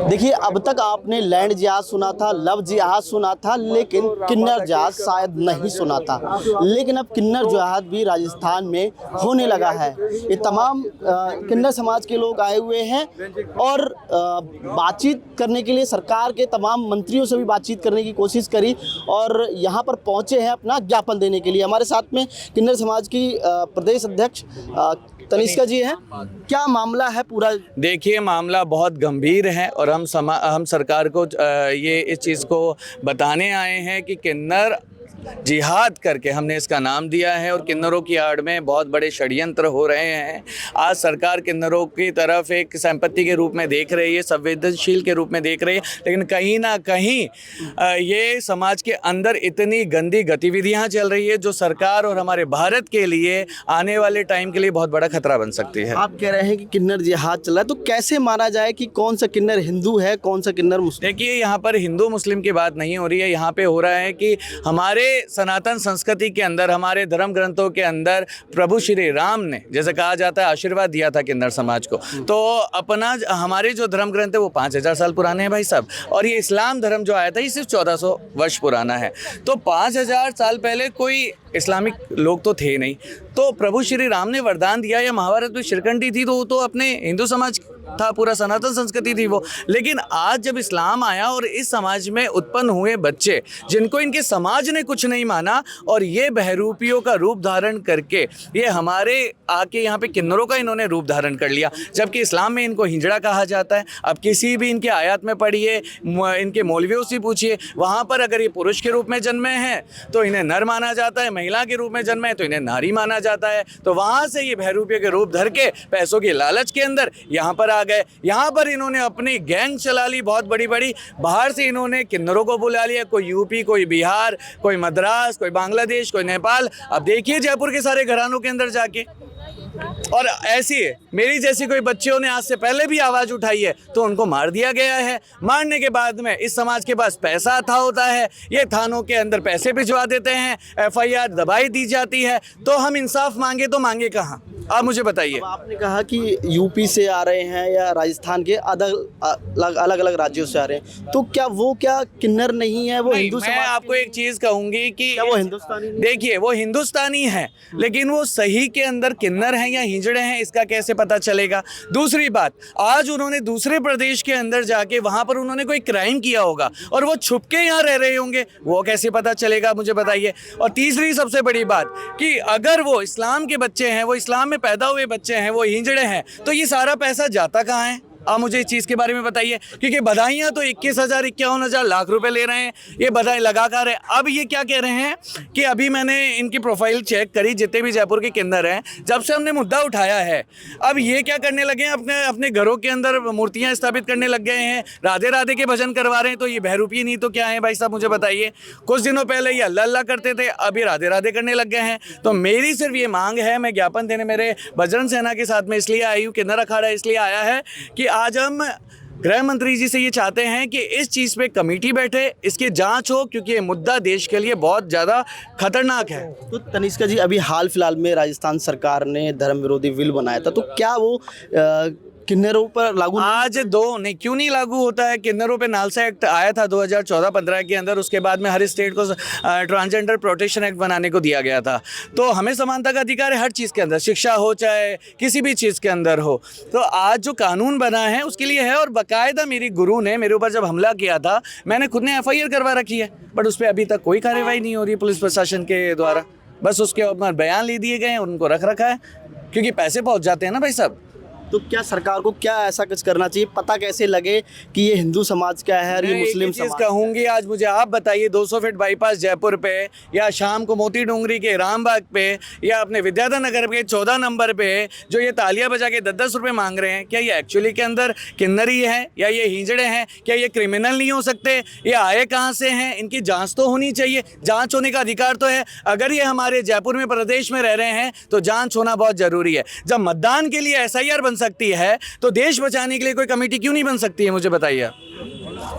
देखिए, अब तक आपने लैंड जहाज सुना था, लव जहाज सुना था, लेकिन किन्नर जहाज शायद नहीं सुना था। लेकिन अब किन्नर जहाज भी राजस्थान में होने लगा है। ये तमाम किन्नर समाज के लोग आए हुए हैं और बातचीत करने के लिए सरकार के तमाम मंत्रियों से भी बातचीत करने की कोशिश करी और यहाँ पर पहुँचे हैं अपना ज्ञापन देने के लिए। हमारे साथ में किन्नर समाज की प्रदेश अध्यक्ष तनिष्का जी हैं। क्या मामला है पूरा? देखिए, मामला बहुत गंभीर है और हम सरकार को ये इस चीज़ को बताने आए हैं कि किन्नर जिहाद करके हमने इसका नाम दिया है और किन्नरों की आड़ में बहुत बड़े षड्यंत्र हो रहे हैं। आज सरकार किन्नरों की तरफ एक संपत्ति के रूप में देख रही है, संवेदनशील के रूप में देख रही है, लेकिन कहीं ना कहीं ये समाज के अंदर इतनी गंदी गतिविधियां चल रही है जो सरकार और हमारे भारत के लिए आने वाले टाइम के लिए बहुत बड़ा खतरा बन सकती है। आप कह रहे हैं कि किन्नर जिहाद चल रहा है, तो कैसे माना जाए कि कौन सा किन्नर हिंदू है, कौन सा किन्नर मुस्लिम? देखिए, यहाँ पर हिंदू मुस्लिम की बात नहीं हो रही है। यहाँ पे हो रहा है कि हमारे सनातन संस्कृति के अंदर, हमारे धर्म ग्रंथों के अंदर प्रभु श्री राम ने, जैसे कहा जाता है, आशीर्वाद दिया था किन्नर समाज को। तो अपना हमारे जो धर्म ग्रंथ है वो 5000 साल पुराने हैं भाई साहब, और ये इस्लाम धर्म जो आया था ये सिर्फ 1400 वर्ष पुराना है। तो 5000 साल पहले कोई इस्लामिक लोग तो थे नहीं। तो प्रभु श्री राम ने वरदान दिया, या महाभारत में शिरकंडी थी तो वो तो अपने हिंदू समाज था, पूरा सनातन संस्कृति थी वो। लेकिन आज जब इस्लाम आया और इस समाज में उत्पन्न हुए बच्चे जिनको इनके समाज ने कुछ नहीं माना और ये बहरूपियों का रूप धारण करके ये हमारे आके यहाँ पे किन्नरों का इन्होंने रूप धारण कर लिया, जबकि इस्लाम में इनको हिजड़ा कहा जाता है। अब किसी भी इनके आयत में पढ़िए, इनके मौलवियों से पूछिए, वहाँ पर अगर ये पुरुष के रूप में जन्मे हैं तो इन्हें नर माना जाता है, महिला के रूप में जन्मे हैं तो इन्हें नारी माना जाता है। तो वहाँ से ये बहरूपियों के रूप धर के पैसों की लालच के अंदर यहाँ पर आ गए। यहाँ पर इन्होंने अपनी गैंग चला ली बहुत बड़ी बड़ी। बाहर से इन्होंने किन्नरों को बुला लिया, कोई यूपी, कोई बिहार, कोई मद्रास, कोई बांग्लादेश, कोई नेपाल। अब देखिए जयपुर के सारे घरानों के अंदर जाके, और ऐसी है मेरी जैसी कोई बच्चियों ने आज से पहले भी आवाज़ उठाई है तो उनको मार दिया गया है। मारने के बाद में इस समाज के पास पैसा था होता है, ये थानों के अंदर पैसे भिजवा देते हैं, FIR दबाई दी जाती है। तो हम इंसाफ मांगे तो मांगे कहाँ, आप मुझे बताइए। आपने कहा कि यूपी से आ रहे हैं या राजस्थान के अलग अलग राज्यों से आ रहे हैं, तो क्या किन्नर नहीं है वो हिंदू समाज? मैं आपको एक चीज़ कहूँगी कि क्या वो हिंदुस्तानी? देखिए, वो हिंदुस्तानी है, लेकिन वो सही के अंदर किन्नर हैं या हिजड़े हैं इसका कैसे पता चलेगा? दूसरी बात, आज उन्होंने दूसरे प्रदेश के अंदर जाके वहाँ पर उन्होंने कोई क्राइम किया होगा और वो छुप के यहाँ रह रहे होंगे, वो कैसे पता चलेगा, मुझे बताइए। और तीसरी सबसे बड़ी बात कि अगर वो इस्लाम के बच्चे हैं, वो इस्लाम में पैदा हुए बच्चे हैं, वो हिजड़े हैं, तो ये सारा पैसा जाता कहाँ है? आप मुझे इस चीज़ के बारे में बताइए, क्योंकि बधाइयाँ तो 21,000 51,000 लाख रुपए ले रहे हैं, ये बधाई लगा कर रहे हैं। अब ये क्या कह रहे हैं कि अभी मैंने इनकी प्रोफाइल चेक करी, जितने भी जयपुर के किन्नर हैं, जब से हमने मुद्दा उठाया है, अब ये क्या करने लगे हैं, अपने घरों के अंदर मूर्तियाँ स्थापित करने लग गए हैं, राधे राधे के भजन करवा रहे हैं। तो ये बहरूपी नहीं तो क्या है भाई साहब, मुझे बताइए। कुछ दिनों पहले ये अल्लाह अल्लाह करते थे, अभी राधे राधे करने लग गए हैं। तो मेरी सिर्फ ये मांग है, मैं ज्ञापन देने मेरे बजरंग सेना के साथ में इसलिए आई हूँ, किन्नर अखाड़ा इसलिए आया है कि आज हम गृह मंत्री जी से ये चाहते हैं कि इस चीज़ पे कमेटी बैठे, इसकी जांच हो, क्योंकि ये मुद्दा देश के लिए बहुत ज़्यादा खतरनाक है। तो तनिष्का जी, अभी हाल फिलहाल में राजस्थान सरकार ने धर्म विरोधी बिल बनाया था, तो क्या वो किन्नरों पर लागू? आज नहीं, क्यों नहीं लागू होता है? किन्नरों पे नालसा एक्ट आया था 2014-15 के अंदर, उसके बाद में हर स्टेट को ट्रांसजेंडर प्रोटेक्शन एक्ट बनाने को दिया गया था। तो हमें समानता का अधिकार है हर चीज़ के अंदर, शिक्षा हो चाहे किसी भी चीज़ के अंदर हो। तो आज जो कानून बना है उसके लिए है, और बाकायदा मेरी गुरु ने मेरे ऊपर जब हमला किया था, मैंने खुद ने FIR करवा रखी है, बट उस पर अभी तक कोई कार्रवाई नहीं हो रही पुलिस प्रशासन के द्वारा। बस उसके ऊपर बयान ले दिए गए हैं, उनको रख रखा है, क्योंकि पैसे पहुँच जाते हैं ना भाई साहब। तो क्या सरकार को क्या ऐसा कुछ करना चाहिए, पता कैसे लगे कि ये हिंदू समाज का है और ये मुस्लिम चीज़ समाज? कहूँगी, आज मुझे आप बताइए, 200 फीट बाईपास जयपुर पे, या शाम को मोती डूंगरी के रामबाग पे, या अपने विद्याधर नगर के 14 नंबर पे जो ये तालियां बजा के 10-10 रुपये मांग रहे हैं, क्या ये एक्चुअली के अंदर किन्नरी है या ये हिजड़े हैं? क्या ये क्रिमिनल नहीं हो सकते? ये आए कहाँ से हैं? इनकी जाँच तो होनी चाहिए, जाँच होने का अधिकार तो है। अगर ये हमारे जयपुर में प्रदेश में रह रहे हैं तो जाँच होना बहुत ज़रूरी है। जब मतदान के लिए SIR बन सकती है तो देश बचाने के लिए कोई कमेटी क्यों नहीं बन सकती है, मुझे बताइए।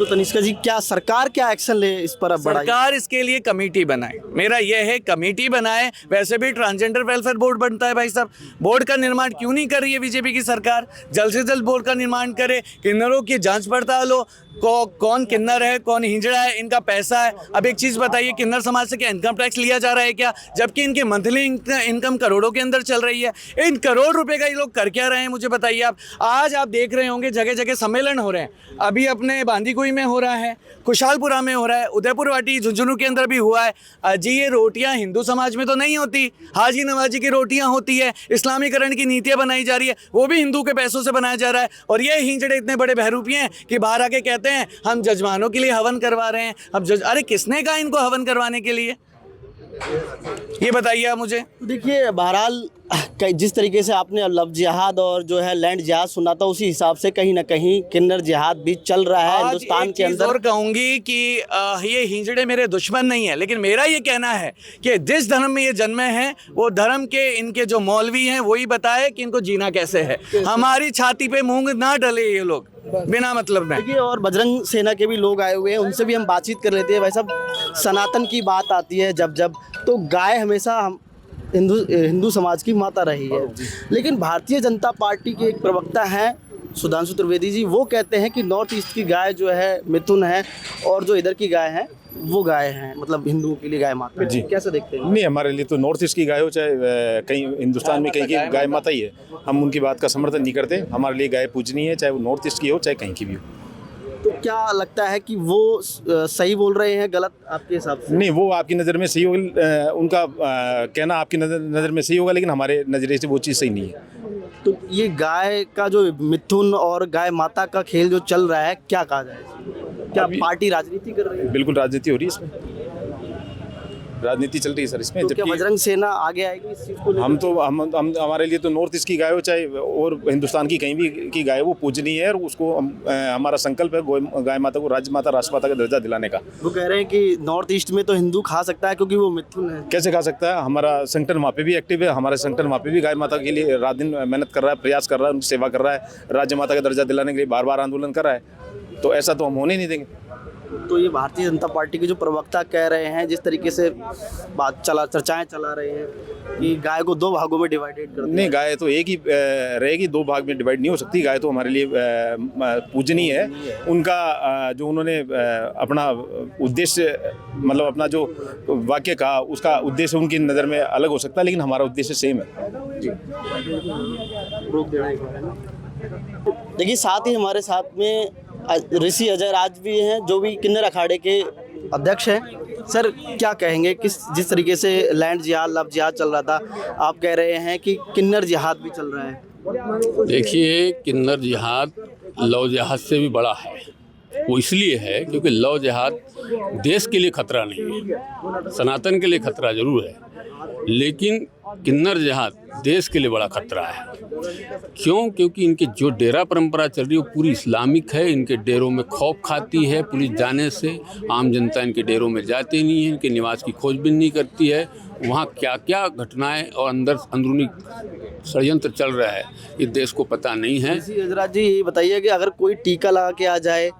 तो तनिष्का जी, क्या सरकार क्या एक्शन ले इस पर अब बढ़ाई? सरकार इसके लिए कमेटी बनाए, मेरा यह है कमेटी बनाए। वैसे भी ट्रांसजेंडर वेलफेयर बोर्ड बनता है भाई साहब, बोर्ड का निर्माण क्यों नहीं कर रही है बीजेपी की सरकार? जल्द से जल्द बोर्ड का निर्माण करे, किन्नरों की जांच पड़ताल हो, कौन किन्नर है कौन हिजड़ा है, इनका पैसा है। अब एक चीज़ बताइए, किन्नर समाज से क्या इनकम टैक्स लिया जा रहा है क्या? जबकि इनकी मंथली इनकम करोड़ों के अंदर चल रही है। इन करोड़ रुपए का ये लोग कर क्या रहे हैं, मुझे बताइए आप। आज आप देख रहे होंगे जगह जगह सम्मेलन हो रहे हैं। अभी अपने बांदीकुई में हो रहा है, खुशहालपुरा में हो रहा है, उदयपुर वाटी झुंझुनू के अंदर भी हुआ है। जी ये रोटियां हिंदू समाज में तो नहीं होती, हाजी नवाजी की रोटियां होती है। इस्लामीकरण की नीतियां बनाई जा रही है, वो भी हिंदू के पैसों से बनाया जा रहा है। और ये हिंजड़े इतने बड़े बहरूपी हैं कि बाहर आके कहते हैं हम जजमानों के लिए हवन करवा रहे हैं। अब अरे किसने कहा इनको हवन करवाने के लिए, ये बताइए आप मुझे। देखिए, बहरहाल जिस तरीके से आपने लव जिहाद और जो है लैंड जिहाद सुना था, उसी हिसाब से कहीं ना कहीं किन्नर जिहाद भी चल रहा है हिंदुस्तान के अंदर। और कहूंगी कि ये हिंजड़े मेरे दुश्मन नहीं है, लेकिन मेरा ये कहना है कि जिस धर्म में ये जन्मे हैं वो धर्म के इनके जो मौलवी हैं वही बताए कि इनको जीना कैसे है। हमारी छाती पे मूंग ना डले ये लोग बिना मतलब में। देखिए, और बजरंग सेना के भी लोग आए हुए हैं, उनसे भी हम बातचीत कर लेते हैं। भाई साहब, सनातन की बात आती है जब तो गाय हमेशा हम हिंदू समाज की माता रही है, लेकिन भारतीय जनता पार्टी के एक प्रवक्ता हैं सुधांशु त्रिवेदी जी, वो कहते हैं कि नॉर्थ ईस्ट की गाय जो है मिथुन है और जो इधर की गाय है वो गाय है, मतलब हिंदुओं के लिए गाय माता है। कैसे देखते हैं? नहीं, हमारे लिए तो नॉर्थ ईस्ट की गाय हो चाहे कहीं हिंदुस्तान में कहीं की गाय माता ही है, हम उनकी बात का समर्थन नहीं करते। हमारे लिए गाय पूजनीय है, चाहे वो नॉर्थ ईस्ट की हो चाहे कहीं की भी हो। तो क्या लगता है कि वो सही बोल रहे हैं, गलत आपके हिसाब से? नहीं, वो आपकी नज़र में सही होगा, उनका कहना आपकी नज़र में सही होगा, लेकिन हमारे नज़रिए से वो चीज़ सही नहीं है। तो ये गाय का जो मिथुन और गाय माता का खेल जो चल रहा है, क्या कहा जाए? क्या पार्टी राजनीति कर रही है? बिल्कुल राजनीति हो रही है, इसमें राजनीति चल रही है सर इसमें। तो क्या बजरंग सेना आगे आएगी इस चीज़ को लेकर? हम हमारे लिए तो नॉर्थ ईस्ट की गाय हो चाहे और हिंदुस्तान की कहीं भी की गाय वो पूजनीय है, और उसको हमारा संकल्प है गाय माता को राज माता राष्ट्रमाता का दर्जा दिलाने का। वो कह रहे हैं कि नॉर्थ ईस्ट में तो हिंदू खा सकता है क्योंकि वो मिथुन है। कैसे खा सकता है? हमारा संगठन वहाँ पे भी एक्टिव है, हमारा संगठन वहाँ पे भी गाय माता के लिए रात दिन मेहनत कर रहा है, प्रयास कर रहा है, उनकी सेवा कर रहा है, राज्य माता का दर्जा दिलाने के लिए बार बार आंदोलन कर रहा है। तो ऐसा तो हम होने नहीं देंगे। तो ये भारतीय जनता पार्टी के जो प्रवक्ता कह रहे हैं, जिस तरीके से चर्चाएं चला रहे हैं कि गाय को 2 भागों में डिवाइडेड कर दिया। नहीं, गाय तो एक ही रहेगी, 2 भाग में डिवाइड नहीं हो सकती। गाय तो हमारे लिए पूजनीय है। उनका जो उन्होंने अपना उद्देश्य, मतलब अपना जो वाक्य कहा, उसका उद्देश्य उनकी नज़र में अलग हो सकता है, लेकिन हमारा उद्देश्य सेम है। देखिए, साथ ही हमारे साथ में ऋषि अजय राज भी हैं, जो भी किन्नर अखाड़े के अध्यक्ष हैं। सर, क्या कहेंगे जिस तरीके से लैंड जिहाद लव जिहाद चल रहा था, आप कह रहे हैं कि किन्नर जिहाद भी चल रहा है? देखिए, किन्नर जिहाद लव जिहाद से भी बड़ा है। वो इसलिए है क्योंकि लव जिहाद देश के लिए खतरा नहीं है, सनातन के लिए खतरा जरूर है, लेकिन किन्नर जिहाद देश के लिए बड़ा खतरा है। क्यों? क्योंकि इनकी जो डेरा परंपरा चल रही है वो पूरी इस्लामिक है। इनके डेरों में खौफ खाती है पुलिस जाने से, आम जनता इनके डेरों में जाती नहीं है, इनके निवास की खोजबीन नहीं करती है। वहाँ क्या क्या घटनाएं और अंदरूनी षड्यंत्र चल रहा है, इस देश को पता नहीं है। ऋषि अजय राज जी, ये बताइए कि अगर कोई टीका लगा के आ जाए,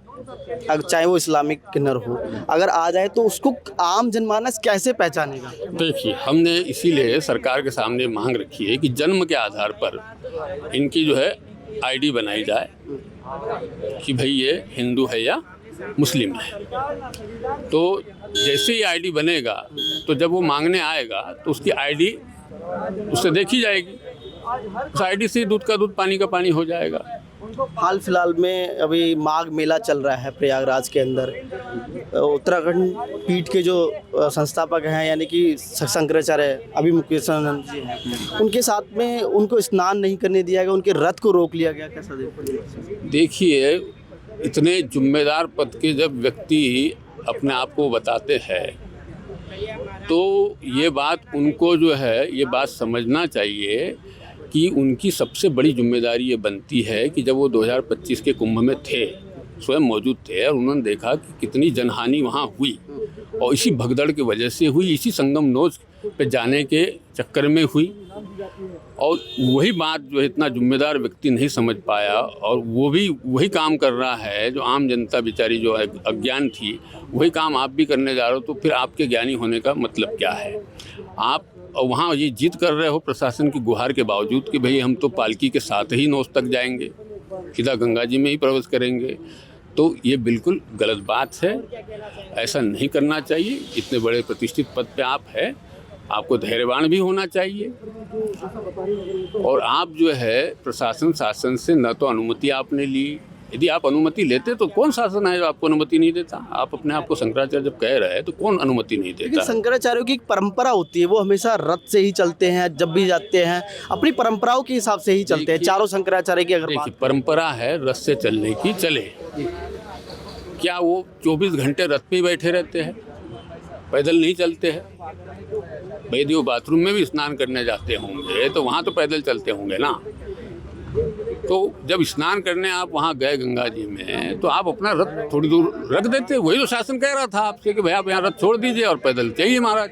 अगर चाहे वो इस्लामिक किन्नर हो, अगर आ जाए तो उसको आम जनमानस कैसे पहचानेगा? देखिए, हमने इसीलिए सरकार के सामने मांग रखी है कि जन्म के आधार पर इनकी जो है आईडी बनाई जाए कि भाई ये हिंदू है या मुस्लिम है। तो जैसे ही आईडी बनेगा तो जब वो मांगने आएगा तो उसकी आईडी उससे देखी जाएगी, उस आईडी से दूध का दूध पानी का पानी हो जाएगा। हाल फिलहाल में अभी माघ मेला चल रहा है प्रयागराज के अंदर। उत्तराखंड पीठ के जो संस्थापक हैं, यानी कि शंकराचार्य अभिमुखेशानंद जी हैं, उनके साथ में उनको स्नान नहीं करने दिया गया, उनके रथ को रोक लिया गया। कैसा देखिए, इतने जिम्मेदार पद के जब व्यक्ति अपने आप को बताते हैं तो ये बात उनको जो है ये बात समझना चाहिए कि उनकी सबसे बड़ी जिम्मेदारी ये बनती है कि जब वो 2025 के कुंभ में थे, स्वयं मौजूद थे, और उन्होंने देखा कि कितनी जनहानि वहाँ हुई, और इसी भगदड़ की वजह से हुई, इसी संगम नोच पे जाने के चक्कर में हुई, और वही बात जो है इतना जिम्मेदार व्यक्ति नहीं समझ पाया, और वो भी वही काम कर रहा है जो आम जनता बेचारी जो है अज्ञान थी, वही काम आप भी करने जा रहे हो, तो फिर आपके ज्ञानी होने का मतलब क्या है? आप वहाँ ये जिद कर रहे हो प्रशासन की गुहार के बावजूद कि भाई हम तो पालकी के साथ ही नौस तक जाएंगे, सीधा गंगा जी में ही प्रवेश करेंगे, तो ये बिल्कुल गलत बात है। ऐसा नहीं करना चाहिए। इतने बड़े प्रतिष्ठित पद पे आप हैं, आपको धैर्यवान भी होना चाहिए। और आप जो है प्रशासन शासन से न तो अनुमति आपने ली, यदि आप अनुमति लेते तो कौन शासन है जो आपको अनुमति नहीं देता? आप अपने आप को शंकराचार्य जब कह रहे हैं तो कौन अनुमति नहीं लेकिन देता? शंकराचार्यों की एक परंपरा होती है, वो हमेशा रथ से ही चलते हैं, जब भी जाते हैं अपनी परंपराओं के हिसाब से ही चलते हैं। देखिए- चारों शंकराचार्य की अगर बात देखिए, परंपरा है रथ से चलने की, चले। क्या वो 24 घंटे रथ पे ही बैठे रहते हैं? पैदल नहीं चलते हैं? भाई यदि वो बाथरूम में भी स्नान करने जाते होंगे तो वहाँ तो पैदल चलते होंगे ना। तो जब स्नान करने आप वहाँ गए गंगा जी में, तो आप अपना रथ थोड़ी दूर रख देते। वही तो शासन कह रहा था आपसे कि भाई आप यहाँ रथ छोड़ दीजिए और पैदल चलिए महाराज,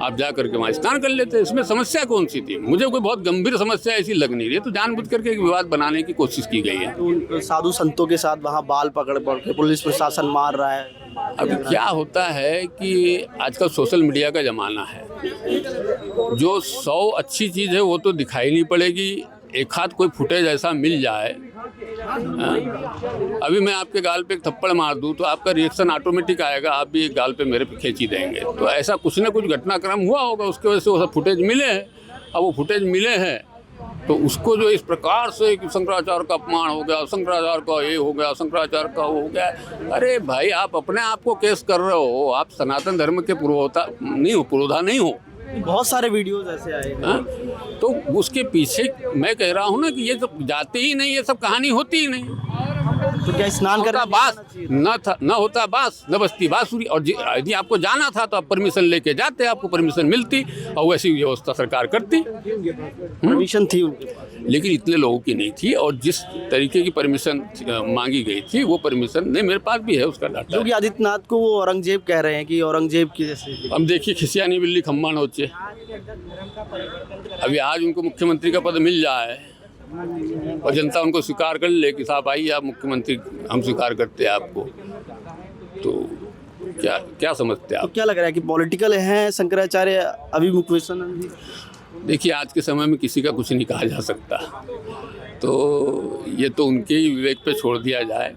आप जा करके वहाँ स्नान कर लेते। इसमें समस्या कौन सी थी? मुझे कोई बहुत गंभीर समस्या ऐसी लग नहीं रही है। तो जानबूझ करके एक विवाद बनाने की कोशिश की गई है। तो उन साधु संतों के साथ वहाँ बाल पकड़ के पुलिस प्रशासन मार रहा है। अभी क्या होता है कि आजकल सोशल मीडिया का ज़माना है, जो 100 अच्छी चीज़ है वो तो दिखाई नहीं पड़ेगी, एक हाथ कोई फुटेज ऐसा मिल जाए। अभी मैं आपके गाल पे एक थप्पड़ मार दूं तो आपका रिएक्शन ऑटोमेटिक आएगा, आप भी एक गाल पे मेरे पे खींची देंगे। तो ऐसा कुछ ना कुछ घटनाक्रम हुआ होगा, उसकी वजह से वो सब फुटेज मिले हैं। अब वो फुटेज मिले हैं तो उसको जो इस प्रकार से कि शंकराचार्य का अपमान हो गया, शंकराचार्य का ये हो गया, शंकराचार्य का वो हो गया, अरे भाई आप अपने आप को केस कर रहे हो। आप सनातन धर्म के पुरोधा नहीं हो। बहुत सारे वीडियोज ऐसे आए हैं। हाँ? तो उसके पीछे मैं कह रहा हूँ ना कि ये सब जाते ही नहीं, ये सब कहानी होती ही नहीं। तो क्या स्नान होता करने बास न होता बास न बजती बांसुरी। और यदि आपको जाना था तो आप परमिशन लेके जाते, आपको परमिशन मिलती और वैसी व्यवस्था सरकार करती। परमिशन थी उनके पास। लेकिन इतने लोगों की नहीं थी, और जिस तरीके की परमिशन मांगी गई थी वो परमिशन नहीं, मेरे पास भी है उसका डाटा। योगी आदित्यनाथ को वो औरंगजेब कह रहे हैं कि औरंगजेब की जैसे। हम देखिए खिसियानी बिल्ली खम्मा नोचे। अभी आज उनको मुख्यमंत्री का पद मिल जाए और जनता उनको स्वीकार कर ले कि साहब आइए आप मुख्यमंत्री, हम स्वीकार करते हैं आपको, तो क्या क्या समझते हैं तो आप? क्या लग रहा है कि पॉलिटिकल हैं शंकराचार्य अभी मुख्यमंत्री? देखिए आज के समय में किसी का कुछ नहीं कहा जा सकता, तो ये तो उनके ही विवेक पे छोड़ दिया जाए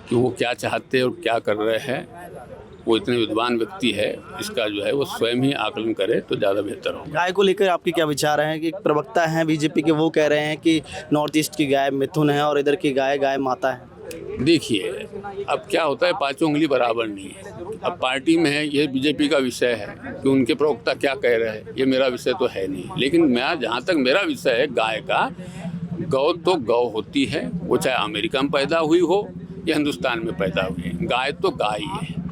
कि वो क्या चाहते हैं और क्या कर रहे हैं। वो इतने विद्वान व्यक्ति है, इसका जो है वो स्वयं ही आकलन करे तो ज़्यादा बेहतर होगा। गाय को लेकर आपके क्या विचार हैं? कि एक प्रवक्ता हैं बीजेपी के, वो कह रहे हैं कि नॉर्थ ईस्ट की गाय मिथुन है और इधर की गाय गाय माता है। देखिए अब क्या होता है, पांचों उंगली बराबर नहीं है। अब पार्टी में है, ये बीजेपी का विषय है कि उनके प्रवक्ता क्या कह रहे हैं, ये मेरा विषय तो है नहीं। लेकिन मैं जहाँ तक मेरा विषय है गाय का, गौ तो गौ होती है, वो चाहे अमेरिका में पैदा हुई हो या हिंदुस्तान में पैदा हुई है, गाय तो गाय ही है।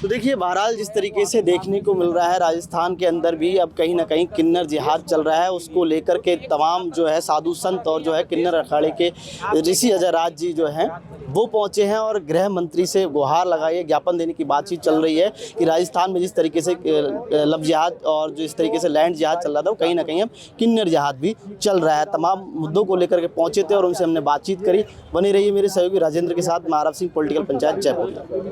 तो देखिए बहरहाल जिस तरीके से देखने को मिल रहा है, राजस्थान के अंदर भी अब कहीं ना कहीं किन्नर जिहाद चल रहा है। उसको लेकर के तमाम जो है साधु संत और जो है किन्नर अखाड़े के ऋषि अजय राज जी जो हैं वो पहुंचे हैं और गृह मंत्री से गुहार लगाई, ज्ञापन देने की बातचीत चल रही है कि राजस्थान में जिस तरीके से लव जिहाद और जो इस तरीके से लैंड जिहाद चल रहा था, वो कहीं ना कहीं अब किन्नर जिहाद भी चल रहा है। तमाम मुद्दों को लेकर के पहुंचे थे और उनसे हमने बातचीत करी। बने रहिए मेरे सहयोगी राजेंद्र के साथ। मैं आरव सिंह, पॉलिटिकल पंचायत, जयपुर।